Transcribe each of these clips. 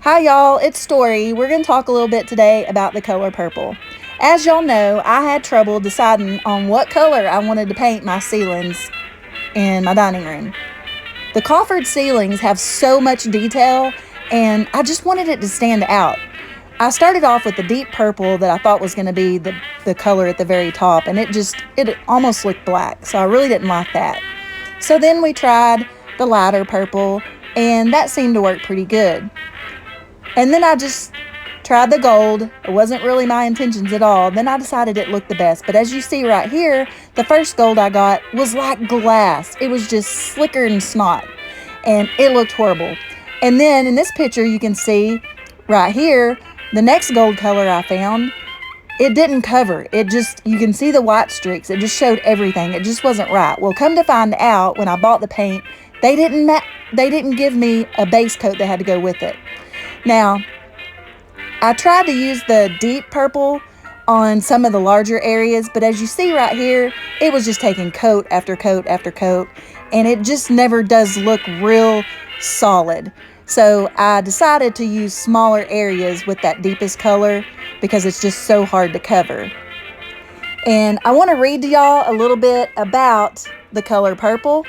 Hi, y'all, it's Story. We're going to talk a little bit today about the color purple. As y'all know, I had trouble deciding on what color I wanted to paint my ceilings in my dining room. The coffered ceilings have so much detail, and I just wanted it to stand out. I started off with the deep purple that I thought was going to be the color at the very top, and it almost looked black, so I really didn't like that. So then we tried the lighter purple, and that seemed to work pretty good. And then I just tried the gold. It wasn't really my intentions at all. Then I decided it looked the best. But as you see right here, the first gold I got was like glass. It was just slicker than snot. And it looked horrible. And then in this picture, you can see right here, the next gold color I found, it didn't cover. You can see the white streaks. It just showed everything. It just wasn't right. Well, come to find out, when I bought the paint, they didn't give me a base coat that had to go with it. Now, I tried to use the deep purple on some of the larger areas, but as you see right here, it was just taking coat after coat after coat, and it just never does look real solid. So I decided to use smaller areas with that deepest color because it's just so hard to cover. And I want to read to y'all a little bit about the color purple.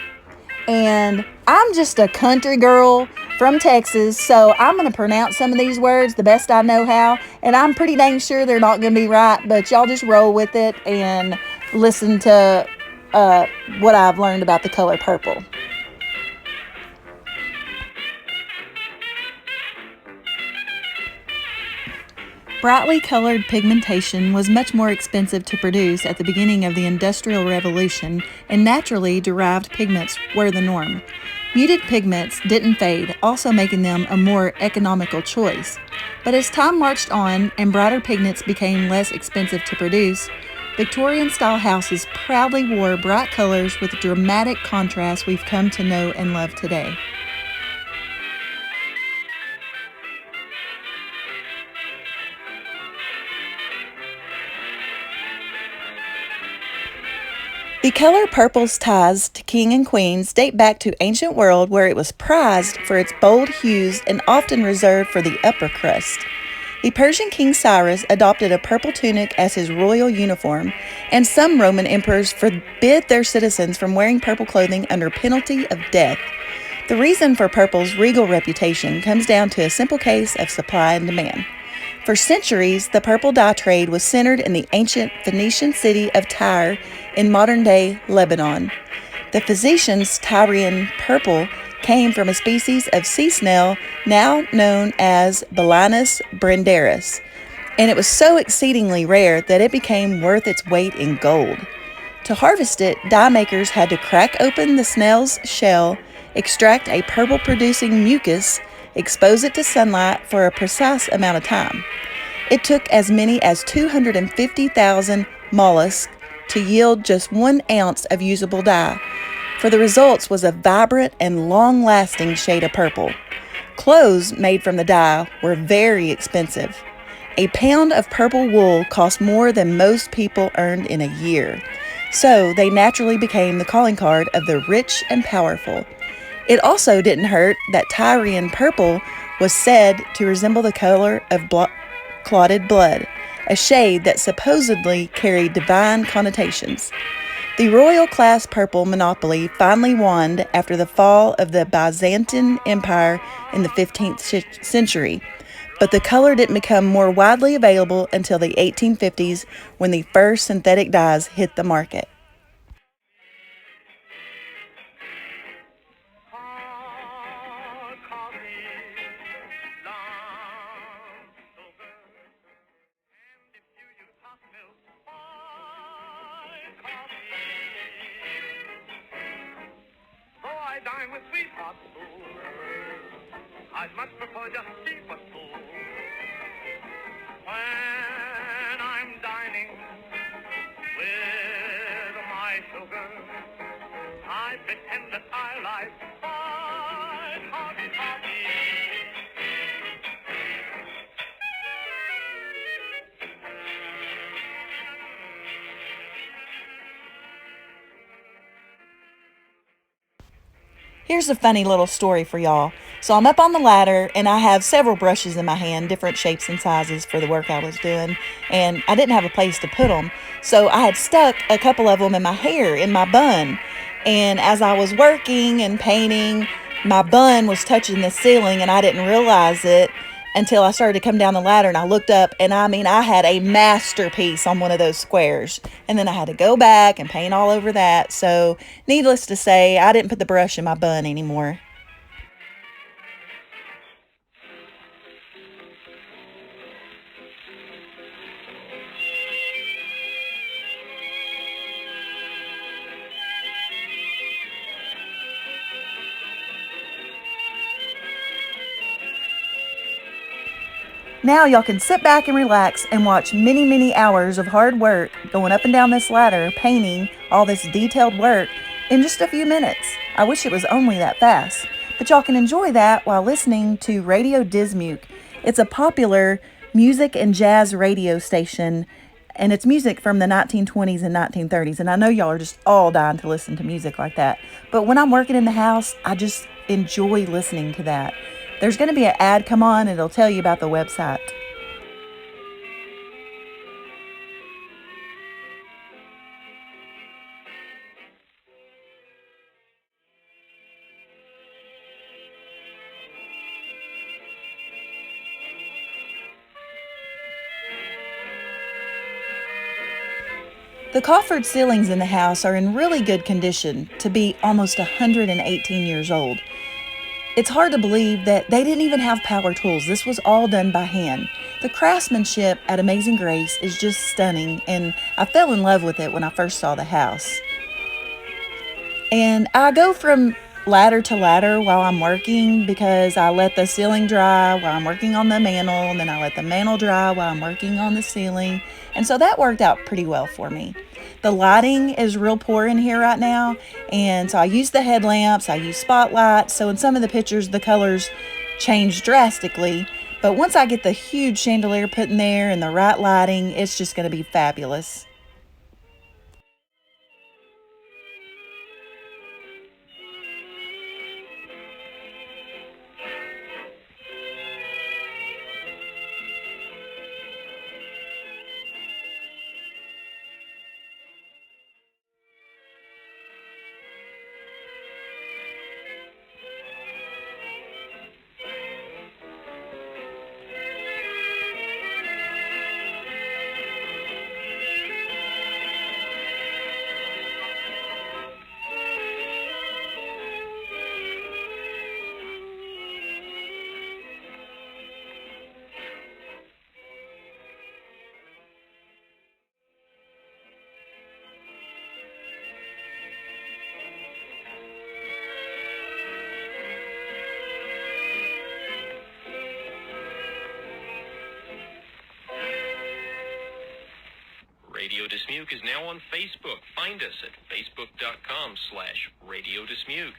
And I'm just a country girl from Texas, so I'm going to pronounce some of these words the best I know how, and I'm pretty dang sure they're not going to be right, but y'all just roll with it and listen to what I've learned about the color purple. Brightly colored pigmentation was much more expensive to produce at the beginning of the Industrial Revolution, and naturally derived pigments were the norm. Muted pigments didn't fade, also making them a more economical choice. But as time marched on and brighter pigments became less expensive to produce, Victorian-style houses proudly wore bright colors with the dramatic contrast we've come to know and love today. The color purple's ties to king and queens date back to ancient world, where it was prized for its bold hues and often reserved for the upper crust. The Persian King Cyrus adopted a purple tunic as his royal uniform, and some Roman emperors forbid their citizens from wearing purple clothing under penalty of death. The reason for purple's regal reputation comes down to a simple case of supply and demand. For centuries, the purple dye trade was centered in the ancient Phoenician city of Tyre in modern-day Lebanon. The physician's Tyrian purple came from a species of sea snail now known as Balanus brendaris, and it was so exceedingly rare that it became worth its weight in gold. To harvest it, dye makers had to crack open the snail's shell, extract a purple-producing mucus, expose it to sunlight for a precise amount of time. It took as many as 250,000 mollusks to yield just 1 ounce of usable dye, for the results was a vibrant and long-lasting shade of purple. Clothes made from the dye were very expensive. A pound of purple wool cost more than most people earned in a year, so they naturally became the calling card of the rich and powerful. It also didn't hurt that Tyrian purple was said to resemble the color of clotted blood, a shade that supposedly carried divine connotations. The royal class purple monopoly finally won after the fall of the Byzantine Empire in the 15th century, but the color didn't become more widely available until the 1850s, when the first synthetic dyes hit the market. I dine with sweethearts too. I'd much prefer just teaspoonful. When I'm dining with my sugar, I pretend that I like fine coffee. Here's a funny little story for y'all. So I'm up on the ladder, and I have several brushes in my hand, different shapes and sizes for the work I was doing, and I didn't have a place to put them. So I had stuck a couple of them in my hair, in my bun. And as I was working and painting, my bun was touching the ceiling, and I didn't realize it until I started to come down the ladder, and I looked up, and I had a masterpiece on one of those squares. And then I had to go back and paint all over that. So needless to say, I didn't put the brush in my bun anymore. Now y'all can sit back and relax and watch many, many hours of hard work going up and down this ladder, painting all this detailed work in just a few minutes. I wish it was only that fast. But y'all can enjoy that while listening to Radio Dismuke. It's a popular music and jazz radio station, and it's music from the 1920s and 1930s. And I know y'all are just all dying to listen to music like that. But when I'm working in the house, I just enjoy listening to that. There's going to be an ad come on, and it'll tell you about the website. The coffered ceilings in the house are in really good condition to be almost 118 years old. It's hard to believe that they didn't even have power tools. This was all done by hand. The craftsmanship at Amazing Grace is just stunning, and I fell in love with it when I first saw the house. And I go from ladder to ladder while I'm working because I let the ceiling dry while I'm working on the mantle, and then I let the mantle dry while I'm working on the ceiling. And so that worked out pretty well for me. The lighting is real poor in here right now, and so I use the headlamps, I use spotlights, so in some of the pictures the colors change drastically, but once I get the huge chandelier put in there and the right lighting, it's just going to be fabulous. Radio Dismuke is now on Facebook. Find us at facebook.com/Radio Dismuke.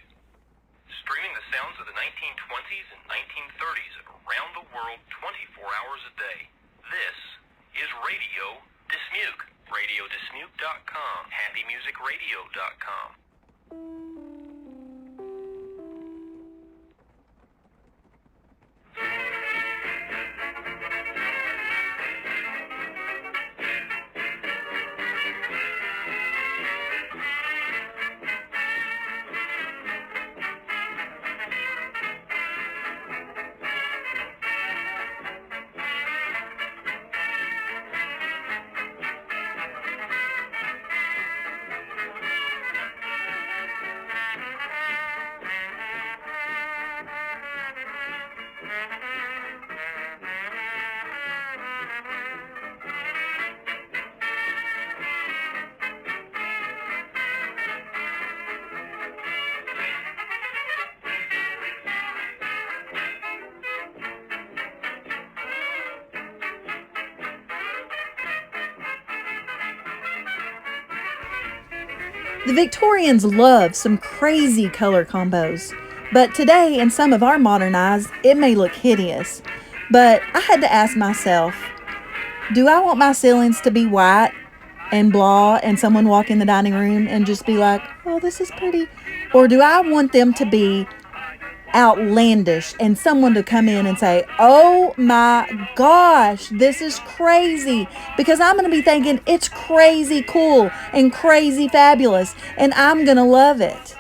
Streaming the sounds of the 1920s and 1930s around the world 24 hours a day. This is Radio Dismuke. RadioDismuke.com. HappyMusicRadio.com. The Victorians loved some crazy color combos, but today in some of our modern eyes, it may look hideous. But I had to ask myself, do I want my ceilings to be white and blah and someone walk in the dining room and just be like, oh, this is pretty? Or do I want them to be outlandish and someone to come in and say, oh my gosh, this is crazy, because I'm going to be thinking it's crazy cool and crazy fabulous, and I'm going to love it.